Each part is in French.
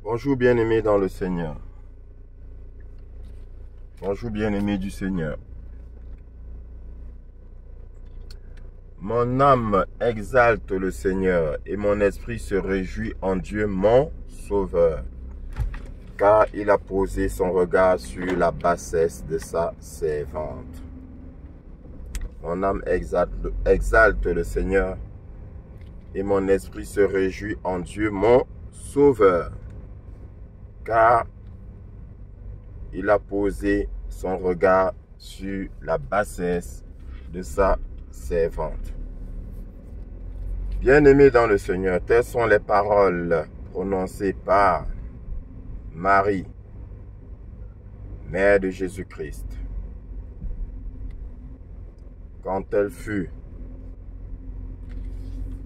Bonjour bien-aimés dans le Seigneur. Bonjour bien-aimés du Seigneur. Mon âme exalte le Seigneur et mon esprit se réjouit en Dieu mon Sauveur, car il a posé son regard sur la bassesse de sa servante. Mon âme exalte le Seigneur et mon esprit se réjouit en Dieu mon Sauveur, car il a posé son regard sur la bassesse de sa servante. Bien-aimés dans le Seigneur, telles sont les paroles prononcées par Marie, mère de Jésus-Christ, quand elle fut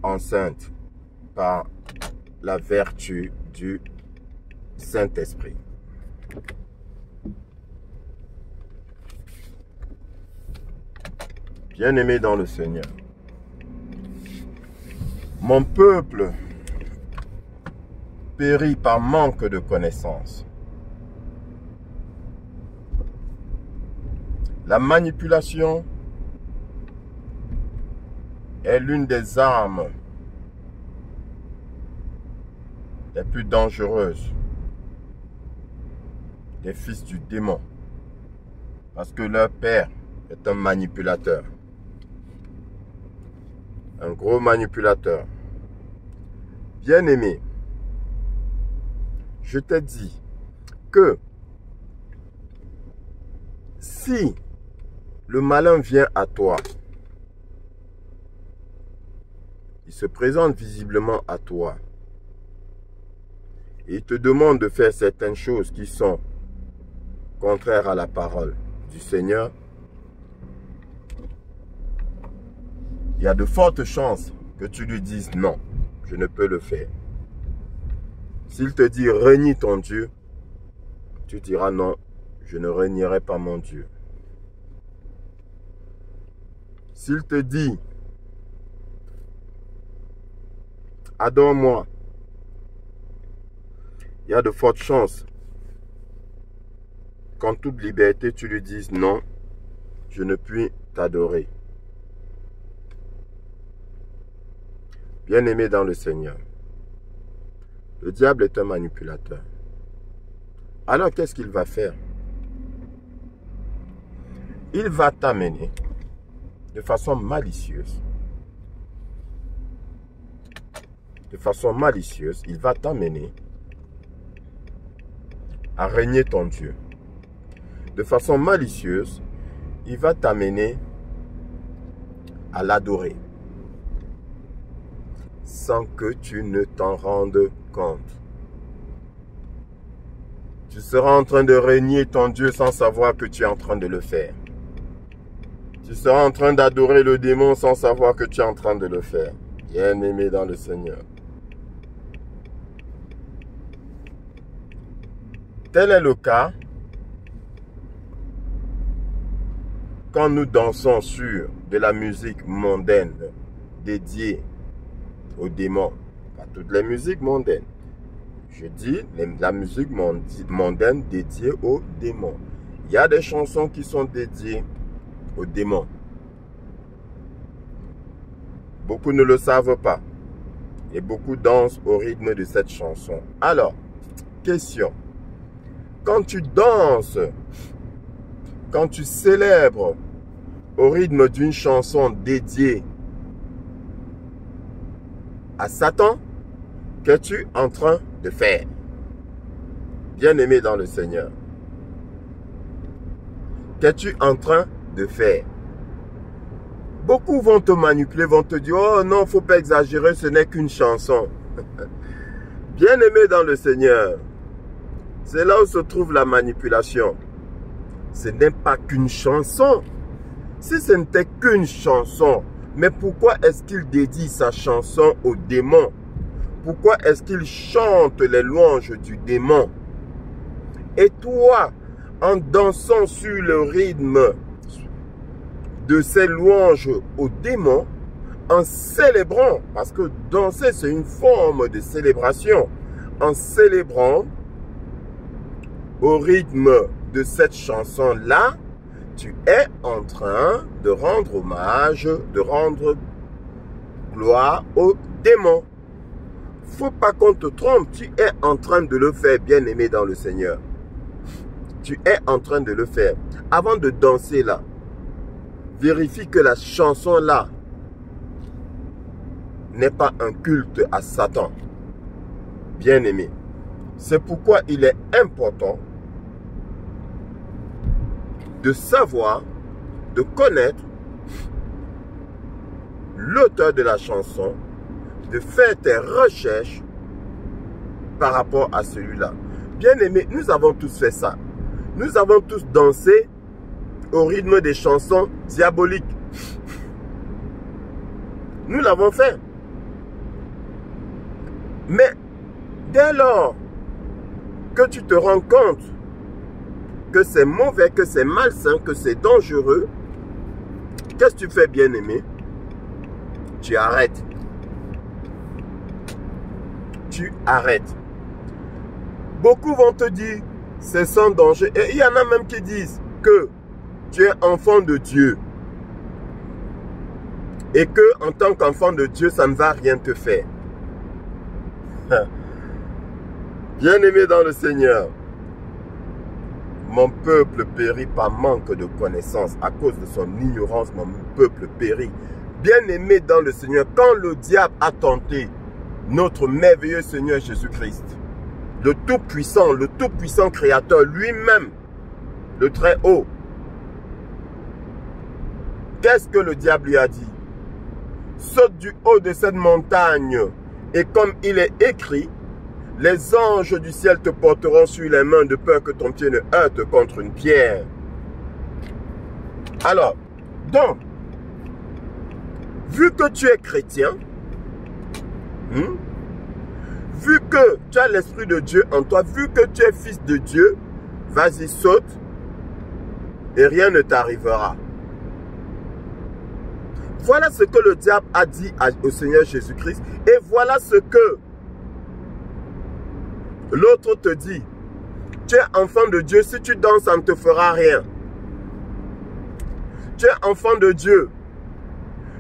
enceinte par la vertu du Saint-Esprit. Bien-aimés dans le Seigneur, mon peuple périt par manque de connaissance. La manipulation est l'une des armes les plus dangereuses des fils du démon, parce que leur père est un manipulateur, un gros manipulateur. Bien-aimé, je t'ai dit que si le malin vient à toi, il se présente visiblement à toi et il te demande de faire certaines choses qui sont contraires à la parole du Seigneur, il y a de fortes chances que tu lui dises non, je ne peux le faire. S'il te dit renie ton Dieu, tu diras non, je ne renierai pas mon Dieu. S'il te dit adore-moi, il y a de fortes chances qu'en toute liberté tu lui dises non, je ne puis t'adorer. Bien-aimé dans le Seigneur, le diable est un manipulateur. Alors qu'est-ce qu'il va faire? Il va t'amener de façon malicieuse. De façon malicieuse, il va t'amener à régner ton Dieu. De façon malicieuse, il va t'amener à l'adorer, sans que tu ne t'en rendes compte. Tu seras en train de régner ton Dieu sans savoir que tu es en train de le faire. Tu seras en train d'adorer le démon sans savoir que tu es en train de le faire. Bien-aimé dans le Seigneur. Tel est le cas quand nous dansons sur de la musique mondaine dédiée aux démons. Pas toutes les musiques mondaines. Je dis la musique mondaine dédiée aux démons. Il y a des chansons qui sont dédiées aux démons. Beaucoup ne le savent pas. Et beaucoup dansent au rythme de cette chanson. Alors, question. Quand tu danses, quand tu célèbres au rythme d'une chanson dédiée à Satan, qu'es-tu en train de faire? Bien-aimé dans le Seigneur, qu'es-tu en train de faire? Beaucoup vont te manipuler, vont te dire, oh non, il ne faut pas exagérer, ce n'est qu'une chanson. Bien-aimé dans le Seigneur, c'est là où se trouve la manipulation. Ce n'est pas qu'une chanson. Si ce n'était qu'une chanson, mais pourquoi est-ce qu'il dédie sa chanson au démon? Pourquoi est-ce qu'il chante les louanges du démon? Et toi, en dansant sur le rythme de ces louanges au démon, en célébrant, parce que danser c'est une forme de célébration, en célébrant au rythme de cette chanson-là, tu es en train de rendre hommage, de rendre gloire aux démons. Faut pas qu'on te trompe, tu es en train de le faire, bien-aimé dans le Seigneur. Tu es en train de le faire. Avant de danser là, vérifie que la chanson là n'est pas un culte à Satan. Bien-aimé. C'est pourquoi il est important de savoir, de connaître l'auteur de la chanson, de faire tes recherches par rapport à celui-là. Bien-aimé, nous avons tous fait ça. Nous avons tous dansé au rythme des chansons diaboliques. Nous l'avons fait. Mais dès lors que tu te rends compte que c'est mauvais, que c'est malsain, que c'est dangereux, qu'est-ce que tu fais, bien-aimé? Tu arrêtes. Tu arrêtes. Beaucoup vont te dire, c'est sans danger. Et il y en a même qui disent que tu es enfant de Dieu. Et que en tant qu'enfant de Dieu, ça ne va rien te faire. Bien-aimé dans le Seigneur, mon peuple périt par manque de connaissance. À cause de son ignorance, mon peuple périt. Bien-aimé dans le Seigneur, quand le diable a tenté notre merveilleux Seigneur Jésus-Christ, le tout-puissant Créateur lui-même, le Très-Haut, qu'est-ce que le diable lui a dit? Saute du haut de cette montagne, et comme il est écrit, les anges du ciel te porteront sur les mains de peur que ton pied ne heurte contre une pierre. Alors, donc, vu que tu es chrétien, vu que tu as l'Esprit de Dieu en toi, vu que tu es fils de Dieu, vas-y, saute et rien ne t'arrivera. Voilà ce que le diable a dit au Seigneur Jésus-Christ et voilà ce que l'autre te dit. Tu es enfant de Dieu, si tu danses, ça ne te fera rien. Tu es enfant de Dieu.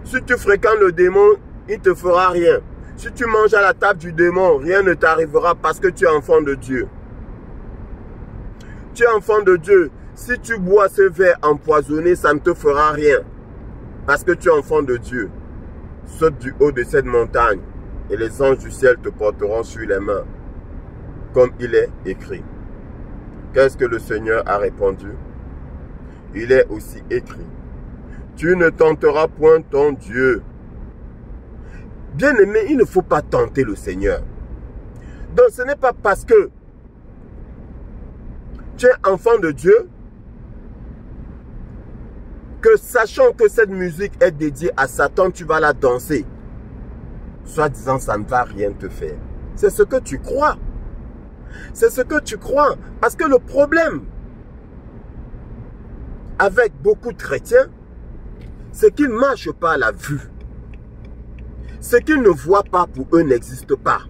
Si tu fréquentes le démon, il ne te fera rien. Si tu manges à la table du démon, rien ne t'arrivera parce que tu es enfant de Dieu. Tu es enfant de Dieu. Si tu bois ce verre empoisonné, ça ne te fera rien. Parce que tu es enfant de Dieu. Saute du haut de cette montagne et les anges du ciel te porteront sur les mains. Comme il est écrit. Qu'est-ce que le Seigneur a répondu? Il est aussi écrit. Tu ne tenteras point ton Dieu. Bien-aimé, il ne faut pas tenter le Seigneur. Donc ce n'est pas parce que tu es enfant de Dieu que sachant que cette musique est dédiée à Satan, tu vas la danser. Soit disant ça ne va rien te faire. C'est ce que tu crois. C'est ce que tu crois. Parce que le problème avec beaucoup de chrétiens, c'est qu'ils ne marchent pas à la vue. Ce qu'ils ne voient pas pour eux n'existe pas.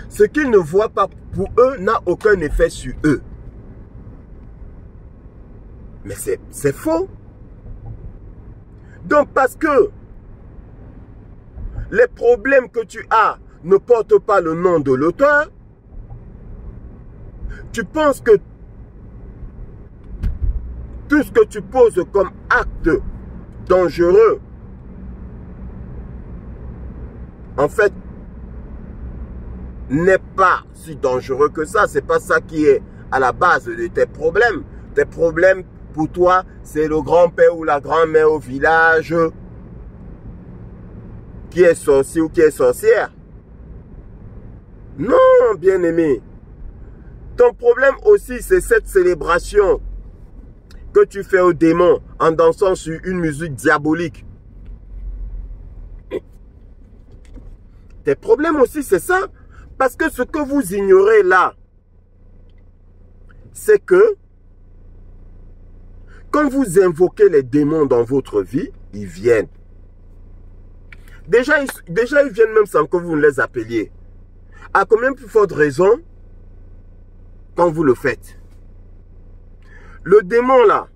Ce qu'ils ne voient pas pour eux n'a aucun effet sur eux. Mais c'est faux. Donc parce que les problèmes que tu as ne portent pas le nom de l'auteur, tu penses que tout ce que tu poses comme acte dangereux, en fait, n'est pas si dangereux que ça. C'est pas ça qui est à la base de tes problèmes. Tes problèmes, pour toi, c'est le grand-père ou la grand-mère au village qui est sorcier ou qui est sorcière. Non, bien-aimé. Ton problème aussi, c'est cette célébration que tu fais au démon en dansant sur une musique diabolique. Tes problèmes aussi, c'est ça. Parce que ce que vous ignorez là, c'est que quand vous invoquez les démons dans votre vie, ils viennent. Déjà, ils viennent même sans que vous ne les appeliez. À combien plus forte raison quand vous le faites. Le démon là,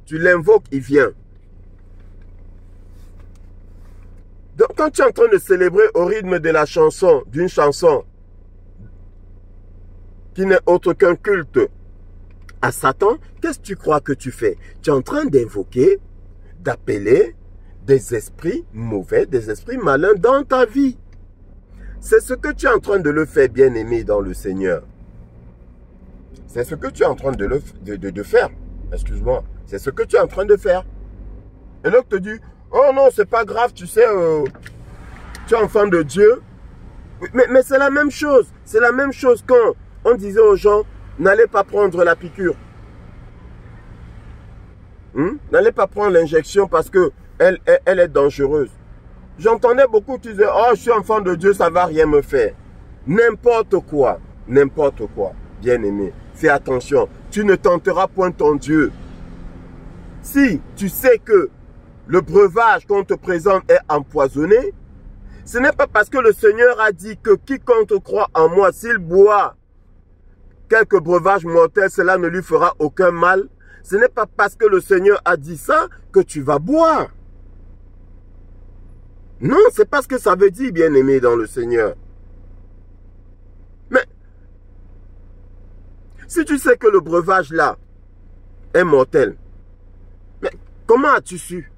tu l'invoques, il vient. Donc quand tu es en train de célébrer au rythme de la chanson, d'une chanson qui n'est autre qu'un culte à Satan, qu'est-ce que tu crois que tu fais? Tu es en train d'invoquer, d'appeler des esprits mauvais, des esprits malins dans ta vie. C'est ce que tu es en train de le faire, bien-aimé dans le Seigneur. C'est ce que tu es en train de faire. Excuse-moi. C'est ce que tu es en train de faire. Et l'autre te dit, oh non, c'est pas grave, tu sais, tu es enfant de Dieu. Mais c'est la même chose. C'est la même chose quand on disait aux gens, n'allez pas prendre la piqûre. N'allez pas prendre l'injection parce que elle est dangereuse. J'entendais beaucoup qui disaient, oh, je suis enfant de Dieu, ça ne va rien me faire. N'importe quoi, bien-aimé. Fais attention, tu ne tenteras point ton Dieu. Si tu sais que le breuvage qu'on te présente est empoisonné, ce n'est pas parce que le Seigneur a dit que quiconque croit en moi, s'il boit quelques breuvages mortels, cela ne lui fera aucun mal. Ce n'est pas parce que le Seigneur a dit ça que tu vas boire. Non, c'est pas ce que ça veut dire, bien-aimé dans le Seigneur. Mais, si tu sais que le breuvage là est mortel, mais comment as-tu su?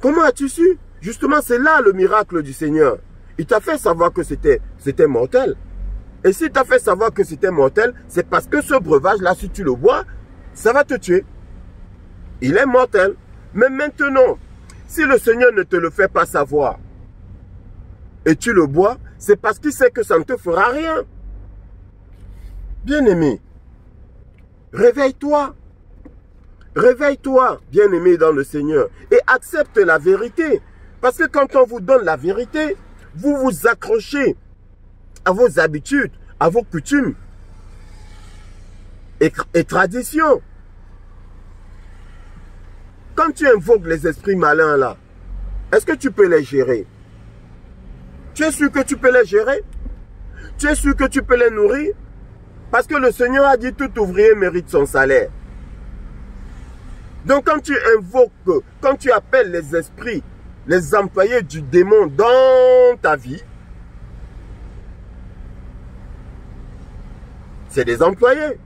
Comment as-tu su? Justement, c'est là le miracle du Seigneur. Il t'a fait savoir que c'était mortel. Et s'il t'a fait savoir que c'était mortel, c'est parce que ce breuvage-là, si tu le bois, ça va te tuer. Il est mortel. Mais maintenant, si le Seigneur ne te le fait pas savoir et tu le bois, c'est parce qu'il sait que ça ne te fera rien. Bien-aimé, réveille-toi. Réveille-toi, bien-aimé dans le Seigneur, et accepte la vérité. Parce que quand on vous donne la vérité, vous vous accrochez à vos habitudes, à vos coutumes et traditions. Quand tu invoques les esprits malins là, est-ce que tu peux les gérer? Tu es sûr que tu peux les gérer? Tu es sûr que tu peux les nourrir? Parce que le Seigneur a dit tout ouvrier mérite son salaire. Donc quand tu invoques, quand tu appelles les esprits, les employés du démon dans ta vie, c'est des employés.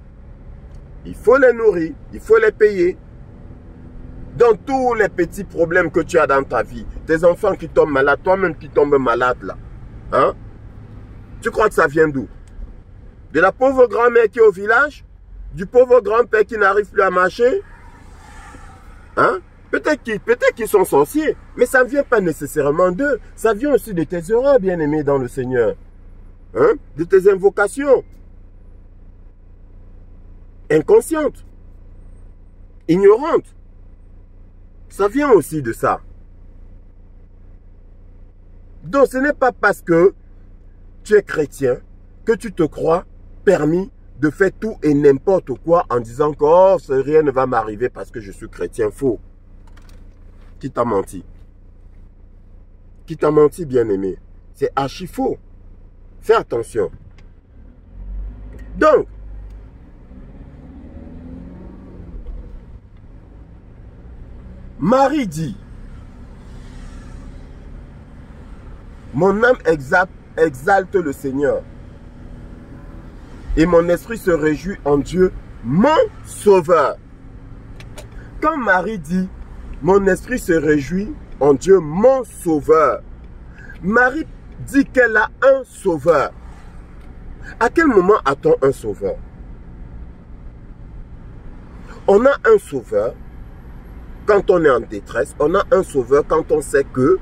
Il faut les nourrir, il faut les payer. Dans tous les petits problèmes que tu as dans ta vie, tes enfants qui tombent malades, toi-même qui tombes malade là, hein? Tu crois que ça vient d'où? De la pauvre grand-mère qui est au village? Du pauvre grand-père qui n'arrive plus à marcher? Hein? Peut-être qu'ils sont sorciers, mais ça ne vient pas nécessairement d'eux. Ça vient aussi de tes erreurs, bien-aimés dans le Seigneur. Hein? De tes invocations. Inconscientes. Ignorantes. Ça vient aussi de ça. Donc ce n'est pas parce que tu es chrétien que tu te crois permis de faire tout et n'importe quoi en disant que oh, rien ne va m'arriver parce que je suis chrétien. Faux. Qui t'a menti? Qui t'a menti, bien-aimé? C'est archi faux. Fais attention. Donc, Marie dit, mon âme exalte le Seigneur et mon esprit se réjouit en Dieu, mon sauveur. Quand Marie dit, mon esprit se réjouit en Dieu, mon sauveur, Marie dit qu'elle a un sauveur. À quel moment a-t-on un sauveur? On a un sauveur quand on est en détresse. On a un sauveur quand on sait que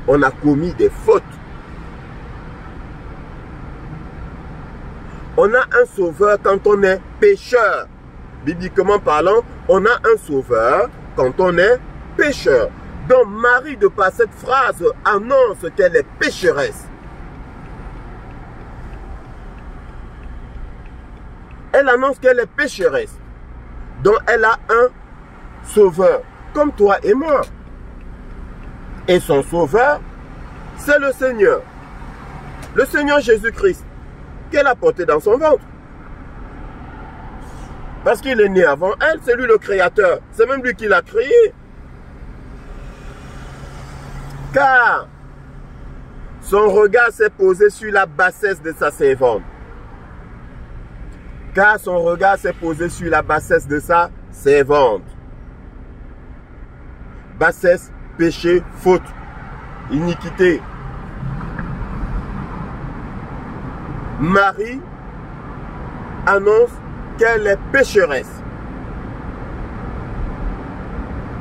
on a commis des fautes. On a un sauveur quand on est pécheur. Bibliquement parlant, on a un sauveur quand on est pécheur. Donc Marie, de par cette phrase, annonce qu'elle est pécheresse. Elle annonce qu'elle est pécheresse. Donc elle a un sauveur, comme toi et moi. Et son sauveur, c'est le Seigneur Jésus-Christ, qu'elle a porté dans son ventre. Parce qu'il est né avant elle, c'est lui le créateur. C'est même lui qui l'a créé. Car son regard s'est posé sur la bassesse de sa servante. Car son regard s'est posé sur la bassesse de sa servante. Bassesse, péché, faute, iniquité. Marie annonce qu'elle est pécheresse.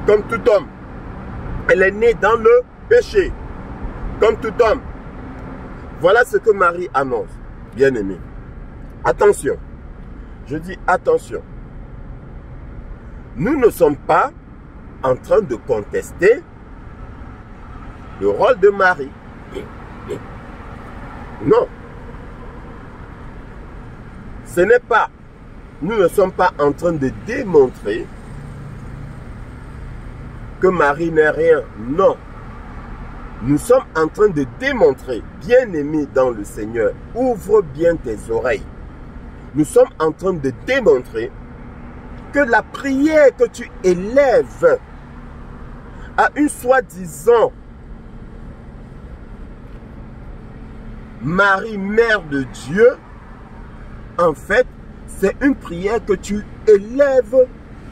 Comme tout homme. Elle est née dans le péché. Comme tout homme. Voilà ce que Marie annonce. Bien-aimé. Attention. Je dis attention. Nous ne sommes pas en train de contester le rôle de Marie. Non. Ce n'est pas. Nous ne sommes pas en train de démontrer que Marie n'est rien. Non. Nous sommes en train de démontrer, bien-aimé dans le Seigneur, ouvre bien tes oreilles. Nous sommes en train de démontrer que la prière que tu élèves à une soi-disant Marie, Mère de Dieu, en fait, c'est une prière que tu élèves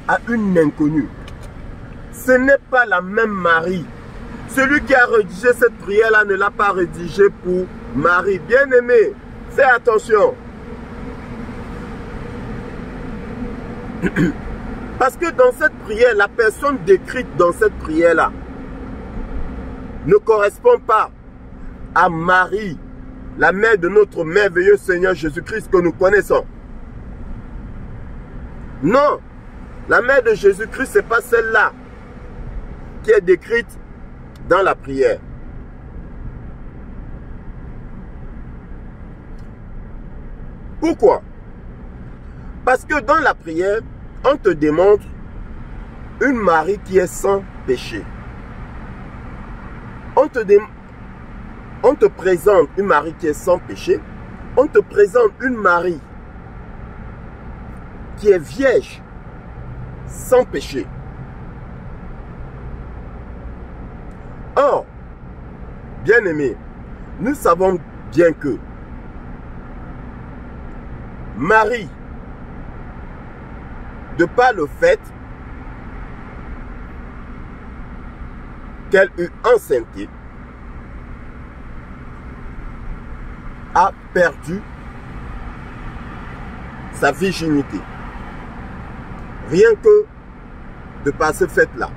à une inconnue. Ce n'est pas la même Marie. Celui qui a rédigé cette prière-là ne l'a pas rédigée pour Marie. Bien-aimé, fais attention. Parce que dans cette prière, la personne décrite dans cette prière-là ne correspond pas à Marie, la mère de notre merveilleux Seigneur Jésus-Christ que nous connaissons. Non, la mère de Jésus-Christ, ce n'est pas celle-là qui est décrite dans la prière. Pourquoi? Parce que dans la prière, on te démontre une Marie qui est sans péché. On te présente une Marie qui est sans péché. On te présente une Marie qui est vierge, sans péché. Or, bien-aimés, nous savons bien que Marie, de par le fait qu'elle eut enceinté, a perdu sa virginité. Rien que de par ce fait-là.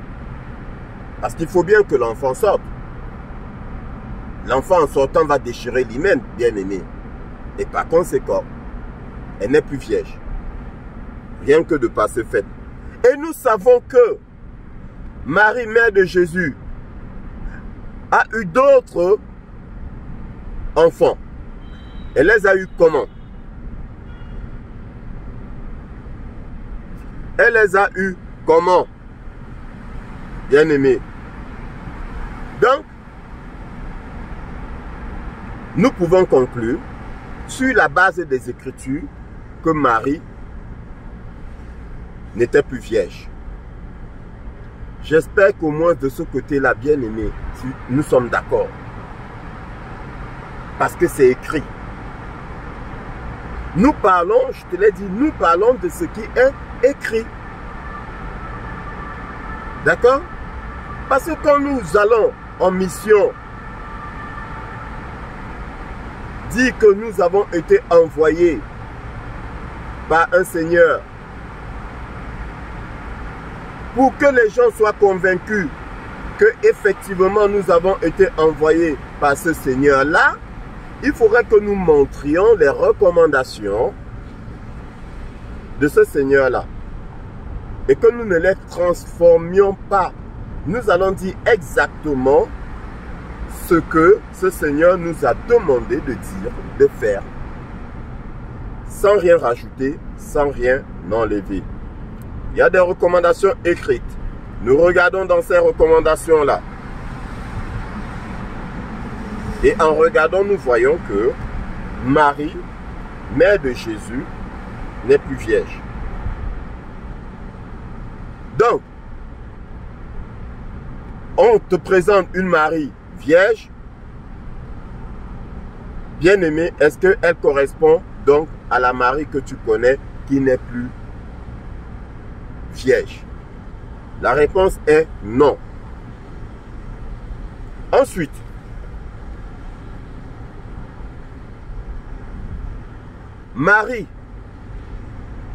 Parce qu'il faut bien que l'enfant sorte. L'enfant en sortant va déchirer l'hymen, bien-aimé. Et par conséquent, elle n'est plus vierge. Rien que de par ce fait. Et nous savons que Marie, mère de Jésus, a eu d'autres enfants. Elle les a eu comment? Elle les a eu comment? Bien-aimé. Donc, nous pouvons conclure sur la base des Écritures que Marie n'était plus vierge. J'espère qu'au moins de ce côté-là, bien-aimé, nous sommes d'accord. Parce que c'est écrit. Nous parlons, je te l'ai dit, nous parlons de ce qui est écrit. D'accord? Parce que quand nous allons en mission, dire que nous avons été envoyés par un Seigneur pour que les gens soient convaincus que effectivement nous avons été envoyés par ce Seigneur-là, il faudrait que nous montrions les recommandations de ce Seigneur-là et que nous ne les transformions pas. Nous allons dire exactement ce que ce Seigneur nous a demandé de dire, de faire, sans rien rajouter, sans rien enlever. Il y a des recommandations écrites. Nous regardons dans ces recommandations-là. Et en regardant, nous voyons que Marie, mère de Jésus, n'est plus vierge. Donc, on te présente une Marie vierge. Bien-aimé, est-ce qu'elle correspond donc à la Marie que tu connais qui n'est plus vierge? La réponse est non. Ensuite, Marie,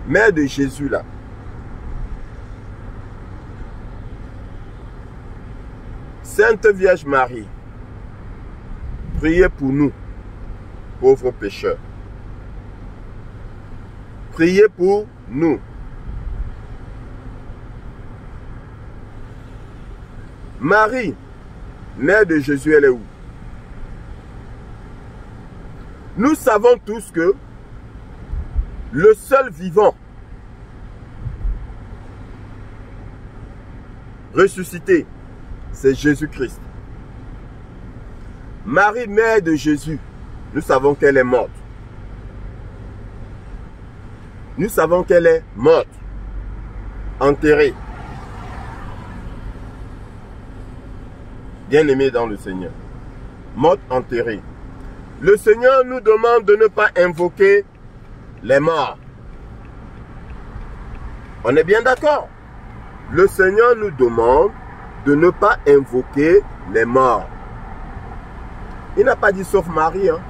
mère de Jésus là, Sainte Vierge Marie, priez pour nous, pauvres pécheurs. Priez pour nous. Marie, mère de Jésus, elle est où? Nous savons tous que le seul vivant ressuscité, c'est Jésus-Christ. Marie, mère de Jésus, nous savons qu'elle est morte. Nous savons qu'elle est morte, enterrée. Bien-aimée dans le Seigneur. Morte, enterrée. Le Seigneur nous demande de ne pas invoquer les morts. On est bien d'accord? Le Seigneur nous demande de ne pas invoquer les morts. Il n'a pas dit sauf Marie. Hein?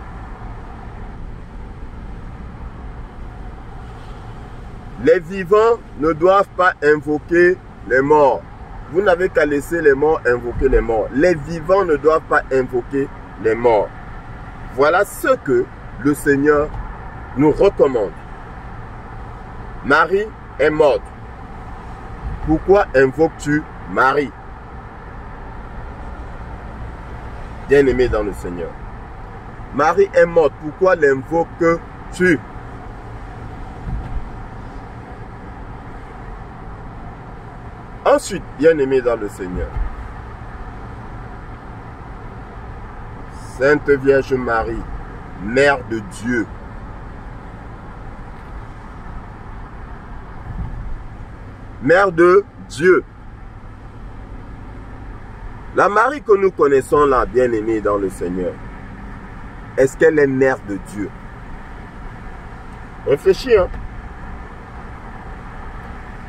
Les vivants ne doivent pas invoquer les morts. Vous n'avez qu'à laisser les morts invoquer les morts. Les vivants ne doivent pas invoquer les morts. Voilà ce que le Seigneur nous recommande. Marie est morte. Pourquoi invoques-tu Marie? Bien-aimé dans le Seigneur. Marie est morte. Pourquoi l'invoques-tu? Ensuite, bien-aimé dans le Seigneur. Sainte Vierge Marie, Mère de Dieu. Mère de Dieu. La Marie que nous connaissons là, bien-aimée dans le Seigneur, est-ce qu'elle est mère de Dieu? Réfléchis, hein?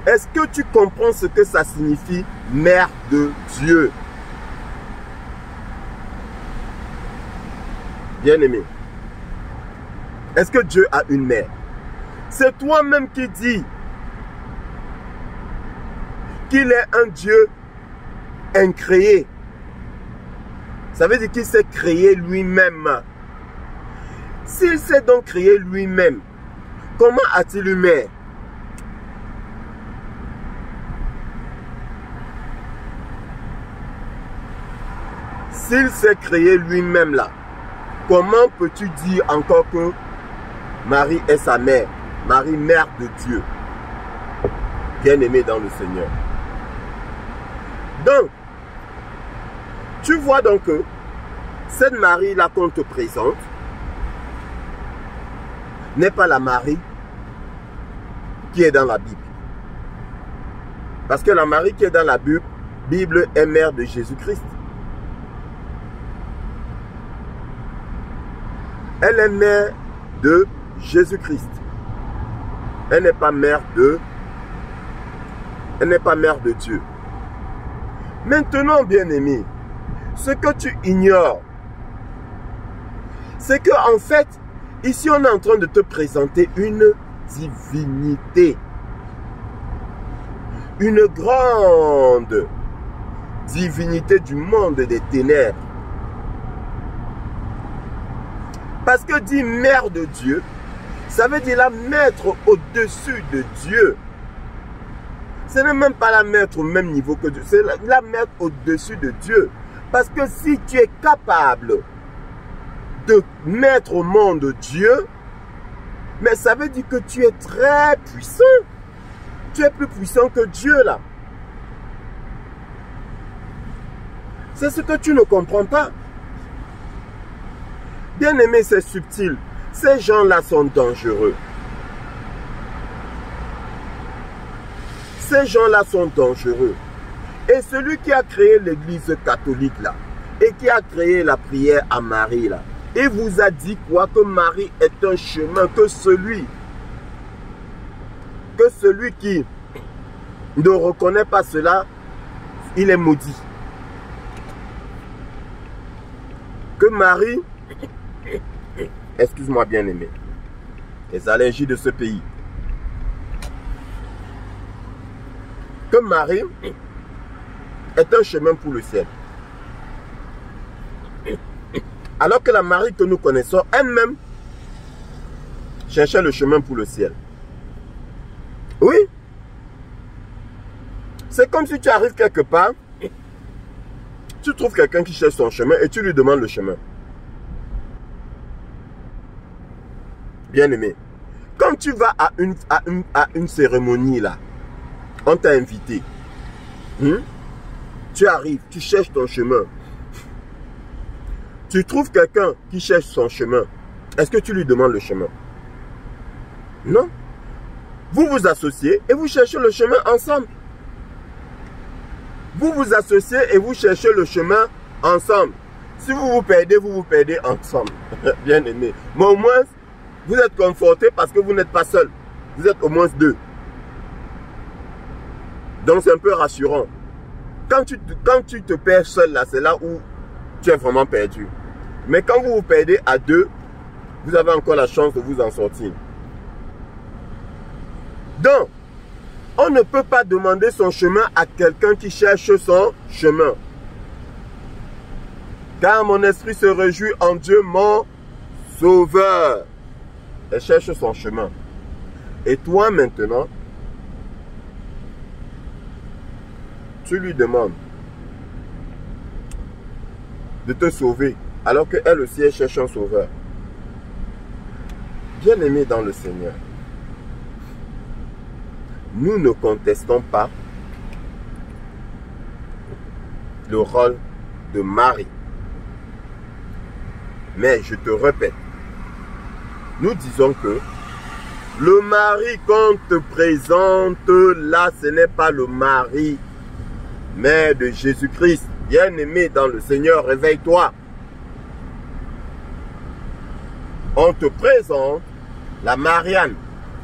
Est-ce que tu comprends ce que ça signifie, mère de Dieu? Bien-aimé, est-ce que Dieu a une mère? C'est toi-même qui dis qu'il est un Dieu incréé. Ça veut dire qu'il s'est créé lui-même. S'il s'est donc créé lui-même, comment a-t-il une mère? S'il s'est créé lui-même là, comment peux-tu dire encore que Marie est sa mère? Marie, mère de Dieu. Bien-aimée dans le Seigneur. Donc, tu vois donc que cette Marie-là qu'on te présente n'est pas la Marie qui est dans la Bible. Parce que la Marie qui est dans la Bible est mère de Jésus-Christ. Elle est mère de Jésus-Christ. Elle n'est pas mère de... Elle n'est pas mère de Dieu. Maintenant, bien-aimé, ce que tu ignores, c'est que en fait, ici on est en train de te présenter une divinité. Une grande divinité du monde des ténèbres. Parce que dit mère de Dieu, ça veut dire la mettre au-dessus de Dieu. Ce n'est même pas la mettre au même niveau que Dieu, c'est la mettre au-dessus de Dieu. Parce que si tu es capable de mettre au monde Dieu, mais ça veut dire que tu es très puissant. Tu es plus puissant que Dieu là. C'est ce que tu ne comprends pas. Bien aimé, c'est subtil. Ces gens-là sont dangereux. Ces gens-là sont dangereux. Et celui qui a créé l'église catholique là, et qui a créé la prière à Marie là, il vous a dit quoi? Que Marie est un chemin, que celui qui ne reconnaît pas cela, il est maudit. Que Marie, excuse-moi bien aimé, les allergies de ce pays, que Marie est un chemin pour le ciel. Alors que la Marie que nous connaissons, elle-même, cherchait le chemin pour le ciel. Oui. C'est comme si tu arrives quelque part, tu trouves quelqu'un qui cherche son chemin et tu lui demandes le chemin. Bien aimé, quand tu vas à une cérémonie là, on t'a invité, tu arrives, tu cherches ton chemin. Tu trouves quelqu'un qui cherche son chemin. Est-ce que tu lui demandes le chemin? Non. Vous vous associez et vous cherchez le chemin ensemble. Vous vous associez et vous cherchez le chemin ensemble. Si vous vous perdez ensemble. Bien aimé. Mais au moins, vous êtes conforté parce que vous n'êtes pas seul. Vous êtes au moins deux. Donc c'est un peu rassurant. Quand tu te perds seul là, c'est là où tu es vraiment perdu. Mais quand vous vous perdez à deux, vous avez encore la chance de vous en sortir. Donc, on ne peut pas demander son chemin à quelqu'un qui cherche son chemin. Car mon esprit se réjouit en Dieu, mon sauveur. Elle cherche son chemin. Et toi maintenant, tu lui demandes de te sauver, alors qu'elle aussi elle cherche un sauveur. Bien aimé dans le Seigneur, nous ne contestons pas le rôle de Marie. Mais je te répète, nous disons que le mari qu'on te présente là, ce n'est pas le mari, mais de Jésus-Christ. Bien-aimé dans le Seigneur, réveille-toi. On te présente la Marianne,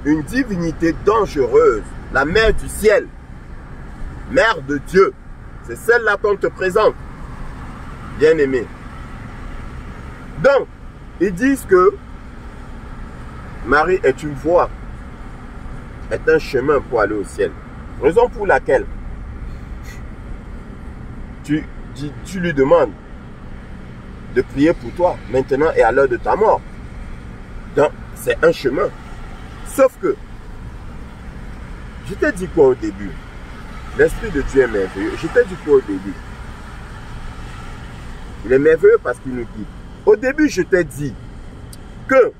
une divinité dangereuse, la mère du ciel, mère de Dieu. C'est celle-là qu'on te présente, bien-aimé. Donc, ils disent que Marie est une voie, est un chemin pour aller au ciel. Raison pour laquelle tu lui demandes de prier pour toi maintenant et à l'heure de ta mort. Donc, c'est un chemin. Sauf que, je t'ai dit quoi au début? L'Esprit de Dieu est merveilleux. Je t'ai dit quoi au début? Il est merveilleux parce qu'il nous guide. Au début, je t'ai dit que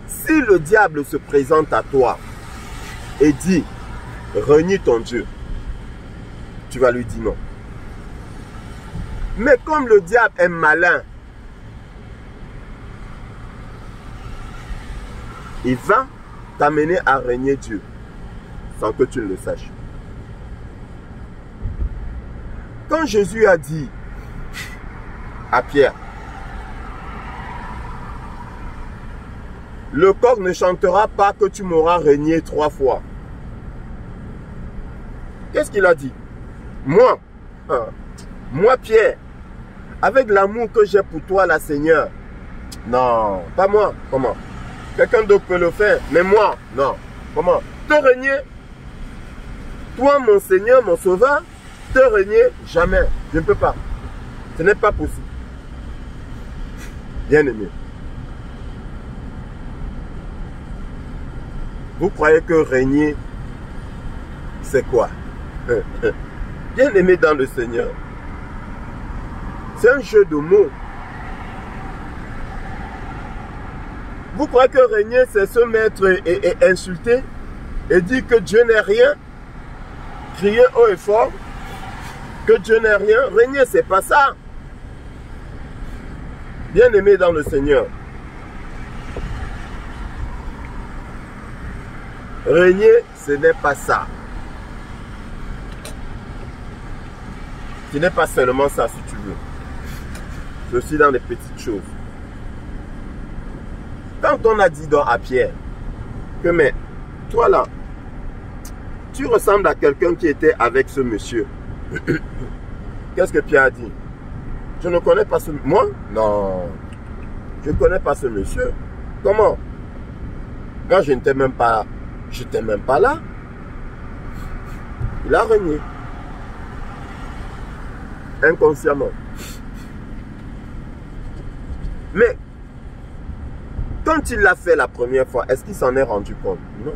si le diable se présente à toi et dit « renie ton Dieu », tu vas lui dire non. Mais comme le diable est malin, il va t'amener à régner Dieu sans que tu ne le saches. Quand Jésus a dit à Pierre, le coq ne chantera pas que tu m'auras régné 3 fois. Qu'est-ce qu'il a dit? Moi, Pierre, avec l'amour que j'ai pour toi, la Seigneur. Non, pas moi. Comment? Quelqu'un d'autre peut le faire, mais moi, non. Comment? Te régner? Toi, mon Seigneur, mon Sauveur, te régner? Jamais. Je ne peux pas. Ce n'est pas possible. Bien-aimé. Vous croyez que régner, c'est quoi? Bien-aimé dans le Seigneur. C'est un jeu de mots. Vous croyez que régner, c'est se mettre et insulter et dire que Dieu n'est rien? Crier haut et fort que Dieu n'est rien? Régner, c'est pas ça. Bien-aimé dans le Seigneur, régner, ce n'est pas ça. Ce n'est pas seulement ça, si tu veux. C'est aussi dans les petites choses. Quand on a dit à Pierre que, mais toi là, tu ressembles à quelqu'un qui était avec ce monsieur. Qu'est-ce que Pierre a dit? Je ne connais pas ce... Moi? Non. Je ne connais pas ce monsieur. Comment? Moi, je n'étais même pas... J'étais même pas là. Il a régné. Inconsciemment. Mais, quand il l'a fait la première fois, est-ce qu'il s'en est rendu compte? Non.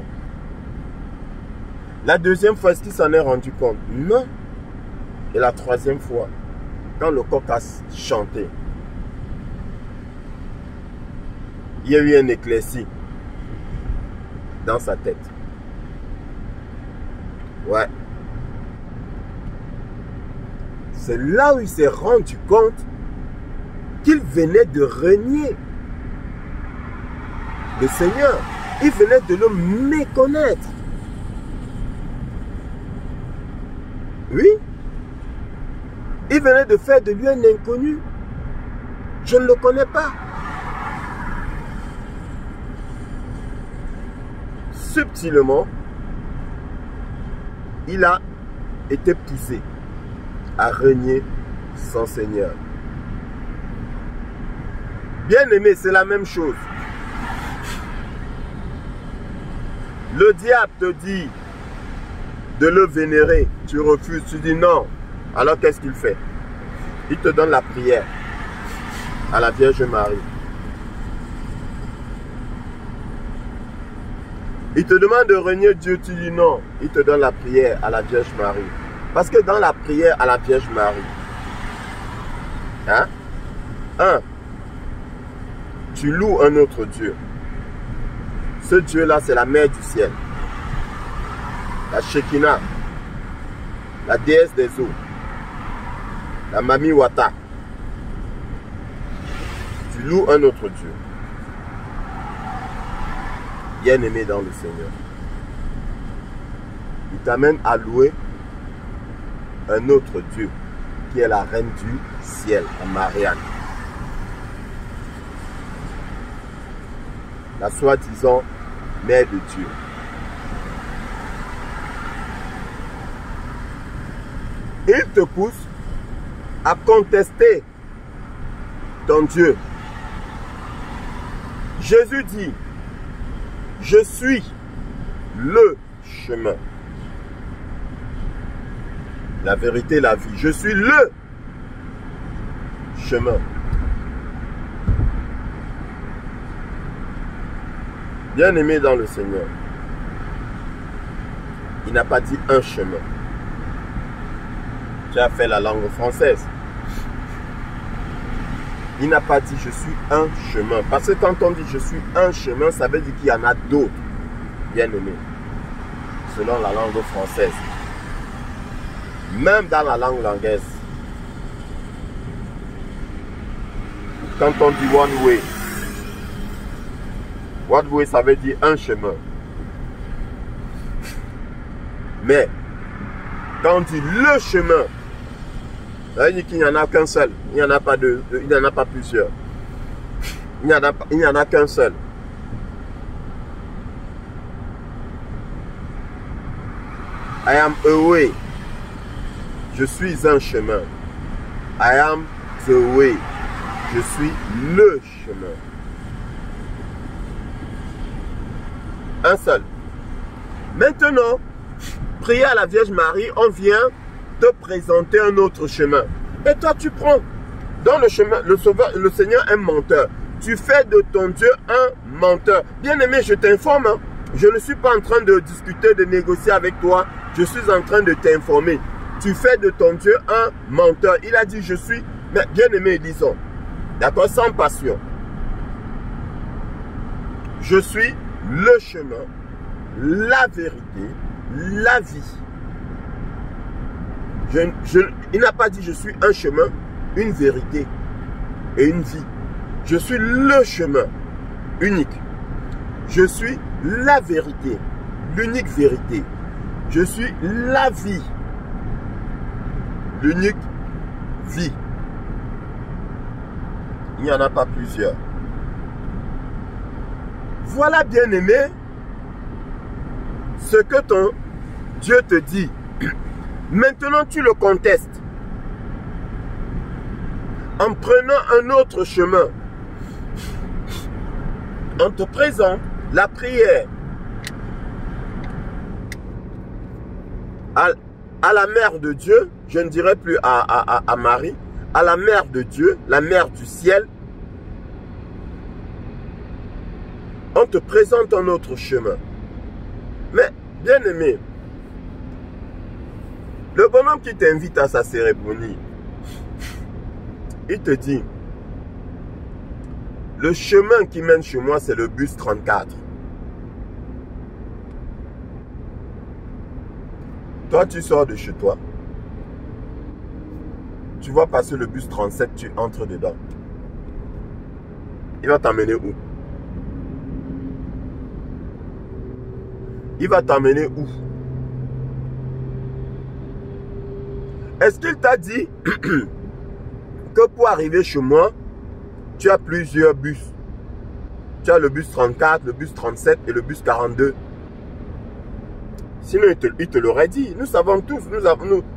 La deuxième fois, est-ce qu'il s'en est rendu compte? Non. Et la troisième fois, quand le coq a chanté, il y a eu un éclairci dans sa tête. Ouais. C'est là où il s'est rendu compte qu'il venait de régner. Le Seigneur, il venait de le méconnaître. Oui. Il venait de faire de lui un inconnu. Je ne le connais pas. Subtilement, il a été poussé à régner son Seigneur. Bien-aimé, c'est la même chose. Le diable te dit de le vénérer. Tu refuses, tu dis non. Alors qu'est-ce qu'il fait? Il te donne la prière à la Vierge Marie. Il te demande de régner Dieu, tu dis non. Il te donne la prière à la Vierge Marie. Parce que dans la prière à la Vierge Marie, tu loues un autre Dieu. Ce Dieu-là, c'est la mère du ciel. La Shekinah, la déesse des eaux, la Mami Wata. Tu loues un autre Dieu. Bien-aimé dans le Seigneur. Il t'amène à louer un autre Dieu, qui est la reine du ciel, la Marianne. La soi-disant mère de Dieu. Il te pousse à contester ton Dieu. Jésus dit, je suis le chemin, la vérité, la vie. Je suis le chemin. Bien-aimé dans le Seigneur, il n'a pas dit un chemin. Tu as fait la langue française. Il n'a pas dit je suis un chemin. Parce que quand on dit je suis un chemin, ça veut dire qu'il y en a d'autres. Bien-aimé. Selon la langue française. Même dans la langue anglaise. Quand on dit one way. One way, ça veut dire un chemin. Mais, quand on dit le chemin, ça veut dire qu'il n'y en a qu'un seul. Il n'y en a pas deux, il n'y en a pas plusieurs. Il n'y en a qu'un seul. I am a way. Je suis un chemin. I am the way. Je suis le chemin. Un seul. Maintenant, prier à la Vierge Marie, on vient te présenter un autre chemin. Et toi, tu prends. Dans le chemin, le Seigneur est menteur. Tu fais de ton Dieu un menteur. Bien-aimé, je t'informe. Hein. Je ne suis pas en train de discuter, de négocier avec toi. Je suis en train de t'informer. Tu fais de ton Dieu un menteur. Il a dit, je suis... Mais bien-aimé, disons. D'accord, sans passion. Je suis le chemin, la vérité, la vie. Il n'a pas dit je suis un chemin, une vérité et une vie. Je suis le chemin unique. Je suis la vérité, l'unique vérité. Je suis la vie, l'unique vie. Il n'y en a pas plusieurs. Voilà, bien-aimé, ce que ton Dieu te dit. Maintenant, tu le contestes en prenant un autre chemin. On te présente la prière à la mère de Dieu, je ne dirais plus à Marie, à la mère de Dieu, la mère du ciel. On te présente un autre chemin. Mais, bien aimé, le bonhomme qui t'invite à sa cérémonie, il te dit, le chemin qui mène chez moi, c'est le bus 34. Toi, tu sors de chez toi. Tu vois passer le bus 37, tu entres dedans. Il va t'emmener où? Il va t'emmener où? Est-ce qu'il t'a dit que pour arriver chez moi, tu as plusieurs bus? Tu as le bus 34, le bus 37 et le bus 42. Sinon, il te l'aurait dit. Nous savons tous,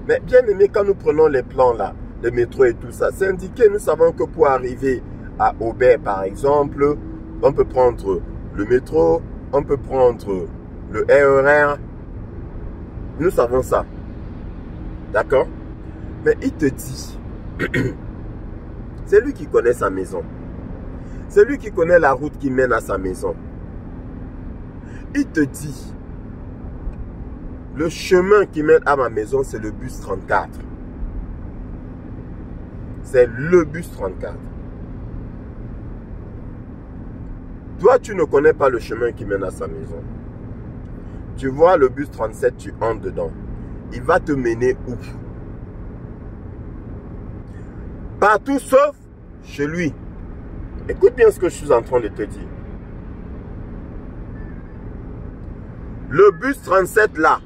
mais bien aimé, quand nous prenons les plans là, les métros et tout ça, c'est indiqué, nous savons que pour arriver à Aubert, par exemple, on peut prendre le métro, on peut prendre le RER. Nous savons ça. D'accord? Mais il te dit, c'est lui qui connaît sa maison. C'est lui qui connaît la route qui mène à sa maison. Il te dit, le chemin qui mène à ma maison, c'est le bus 34. C'est le bus 34. Toi, tu ne connais pas le chemin qui mène à sa maison. Tu vois le bus 37, tu entres dedans. Il va te mener où? Partout sauf chez lui. Écoute bien ce que je suis en train de te dire. Le bus 37 là,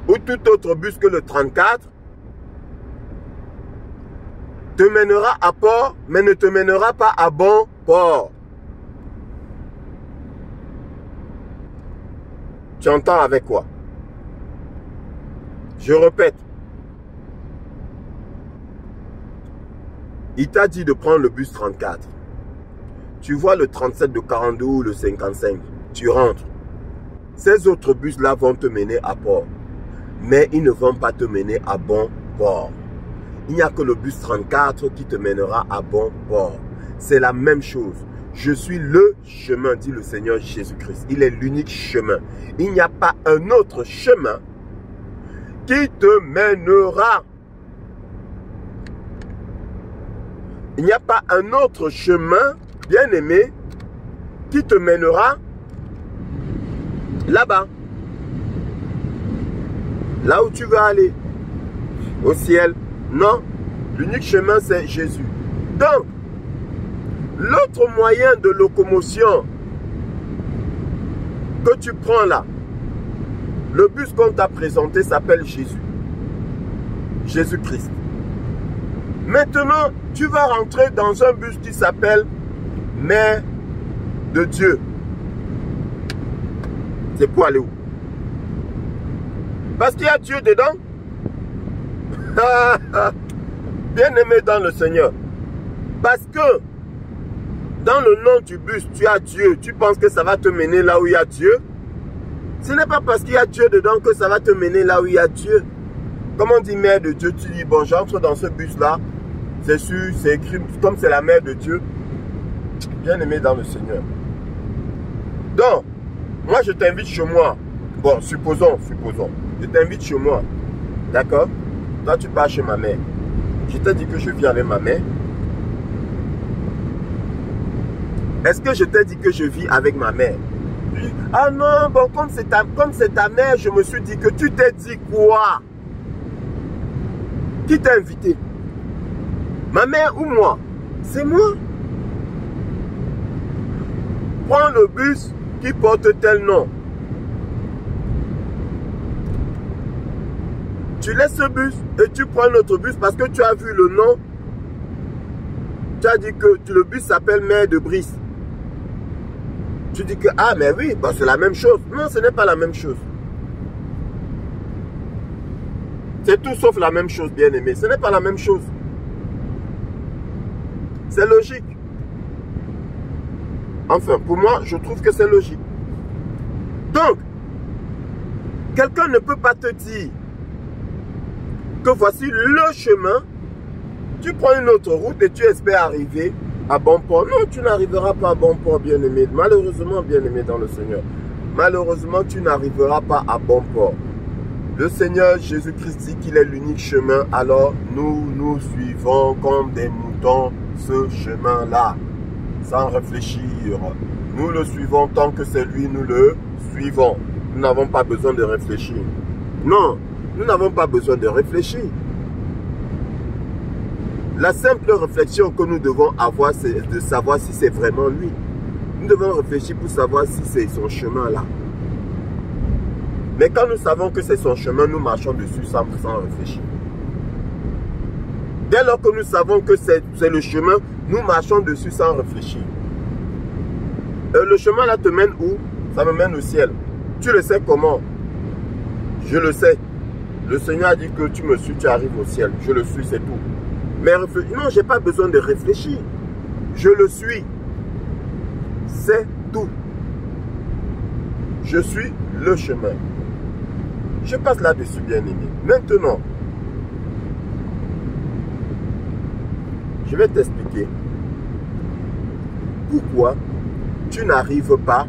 ou tout autre bus que le 34, te mènera à port, mais ne te mènera pas à bon port. Tu entends avec quoi? Je répète. Il t'a dit de prendre le bus 34. Tu vois le 37, le 42 ou le 55. Tu rentres. Ces autres bus-là vont te mener à port. Mais ils ne vont pas te mener à bon port. Il n'y a que le bus 34 qui te mènera à bon port. C'est la même chose. Je suis le chemin, dit le Seigneur Jésus-Christ. Il est l'unique chemin. Il n'y a pas un autre chemin qui te mènera. Il n'y a pas un autre chemin, bien-aimé, qui te mènera là-bas. Là où tu vas aller. Au ciel. Non. L'unique chemin, c'est Jésus. Donc, l'autre moyen de locomotion que tu prends là, le bus qu'on t'a présenté s'appelle Jésus. Jésus-Christ. Maintenant, tu vas rentrer dans un bus qui s'appelle Mère de Dieu. C'est pour aller où? Parce qu'il y a Dieu dedans. Bien-aimé dans le Seigneur. Parce que dans le nom du bus, tu as Dieu. Tu penses que ça va te mener là où il y a Dieu? Ce n'est pas parce qu'il y a Dieu dedans que ça va te mener là où il y a Dieu. Comme on dit mère de Dieu, tu dis, bon, j'entre dans ce bus-là. C'est sûr, c'est écrit, comme c'est la mère de Dieu. Bien-aimé dans le Seigneur. Donc, moi, je t'invite chez moi. Bon, supposons. Je t'invite chez moi. D'accord? Toi, tu pars chez ma mère. Je t'ai dit que je vis avec ma mère. Est-ce que je t'ai dit que je vis avec ma mère? Ah non, bon, comme c'est ta mère, je me suis dit que tu t'es dit quoi? Qui t'a invité? Ma mère ou moi? C'est moi. Prends le bus qui porte tel nom. Tu laisses ce bus et tu prends notre bus parce que tu as vu le nom. Tu as dit que le bus s'appelle Mère de Brice. Tu dis que, ah mais oui, bah c'est la même chose. Non, ce n'est pas la même chose. C'est tout sauf la même chose, bien aimé. Ce n'est pas la même chose. C'est logique. Enfin, pour moi, je trouve que c'est logique. Donc, quelqu'un ne peut pas te dire que voici le chemin. Tu prends une autre route et tu espères arriver à bon port. Non, tu n'arriveras pas à bon port, bien-aimé. Malheureusement, bien-aimé dans le Seigneur. Malheureusement, tu n'arriveras pas à bon port. Le Seigneur Jésus-Christ dit qu'il est l'unique chemin. Alors, nous suivons comme des moutons ce chemin-là, sans réfléchir. Nous le suivons tant que c'est lui, nous le suivons. Nous n'avons pas besoin de réfléchir. Non, nous n'avons pas besoin de réfléchir. La simple réflexion que nous devons avoir, c'est de savoir si c'est vraiment lui. Nous devons réfléchir pour savoir si c'est son chemin là. Mais quand nous savons que c'est son chemin, nous marchons dessus sans réfléchir. Dès lors que nous savons que c'est le chemin, nous marchons dessus sans réfléchir. Le chemin là te mène où? Ça me mène au ciel. Tu le sais comment? Je le sais. Le Seigneur a dit que tu me suis, tu arrives au ciel. Je le suis, c'est tout. Mais non, je n'ai pas besoin de réfléchir. Je le suis. C'est tout. Je suis le chemin. Je passe là-dessus, bien-aimé. Maintenant, je vais t'expliquer pourquoi tu n'arrives pas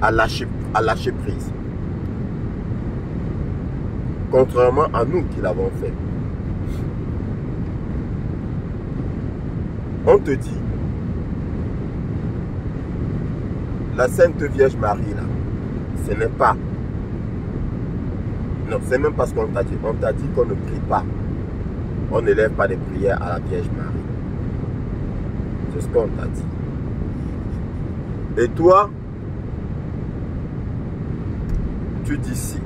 à lâcher prise. Contrairement à nous qui l'avons fait. On te dit, la Sainte Vierge Marie, là, ce n'est pas. Non, c'est même pas ce qu'on t'a dit. On t'a dit qu'on ne prie pas. On n'élève pas des prières à la Vierge Marie. C'est ce qu'on t'a dit. Et toi, tu dis si.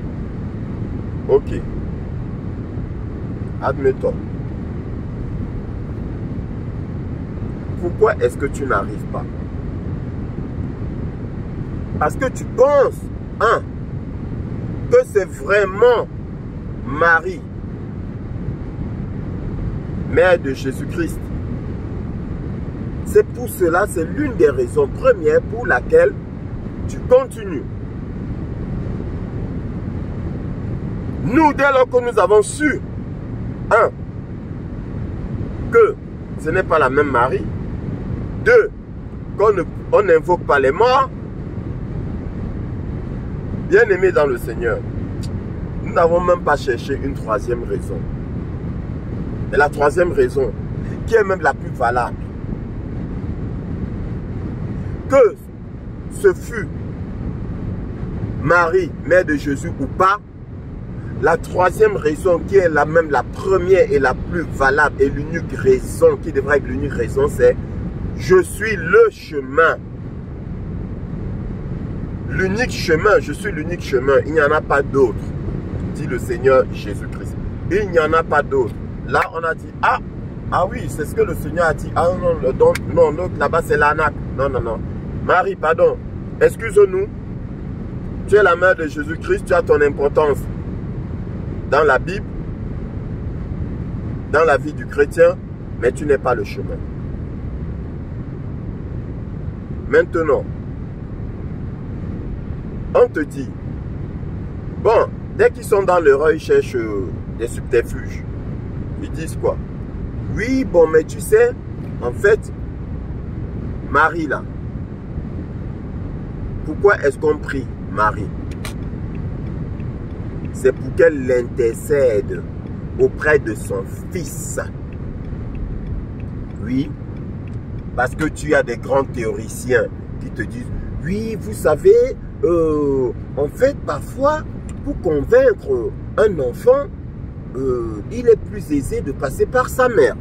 Ok. Admettons. Pourquoi est-ce que tu n'arrives pas? Parce que tu penses, que c'est vraiment Marie, mère de Jésus-Christ. C'est pour cela, c'est l'une des raisons premières pour laquelle tu continues. Nous, dès lors que nous avons su, que ce n'est pas la même Marie, 2, qu'on n'invoque pas les morts, bien-aimés dans le Seigneur, nous n'avons même pas cherché une troisième raison. Et la troisième raison, qui est même la plus valable, que ce fût Marie, mère de Jésus ou pas, la troisième raison qui est même la première et la plus valable et l'unique raison, qui devrait être l'unique raison, c'est je suis le chemin. L'unique chemin, je suis l'unique chemin. Il n'y en a pas d'autre, dit le Seigneur Jésus-Christ. Il n'y en a pas d'autre. Là, on a dit, ah oui, c'est ce que le Seigneur a dit. Ah non, l'autre là-bas, c'est l'anac. Non. Marie, pardon, excuse-nous. Tu es la mère de Jésus-Christ, tu as ton importance dans la Bible, dans la vie du chrétien, mais tu n'es pas le chemin. Maintenant, on te dit, bon, dès qu'ils sont dans l'erreur, ils cherchent des subterfuges. Ils disent quoi? Oui, bon, mais tu sais, en fait, Marie là, pourquoi est-ce qu'on prie Marie? C'est pour qu'elle l'intercède auprès de son fils. Oui, parce que tu as des grands théoriciens qui te disent, oui, vous savez, en fait, parfois, pour convaincre un enfant, il est plus aisé de passer par sa mère.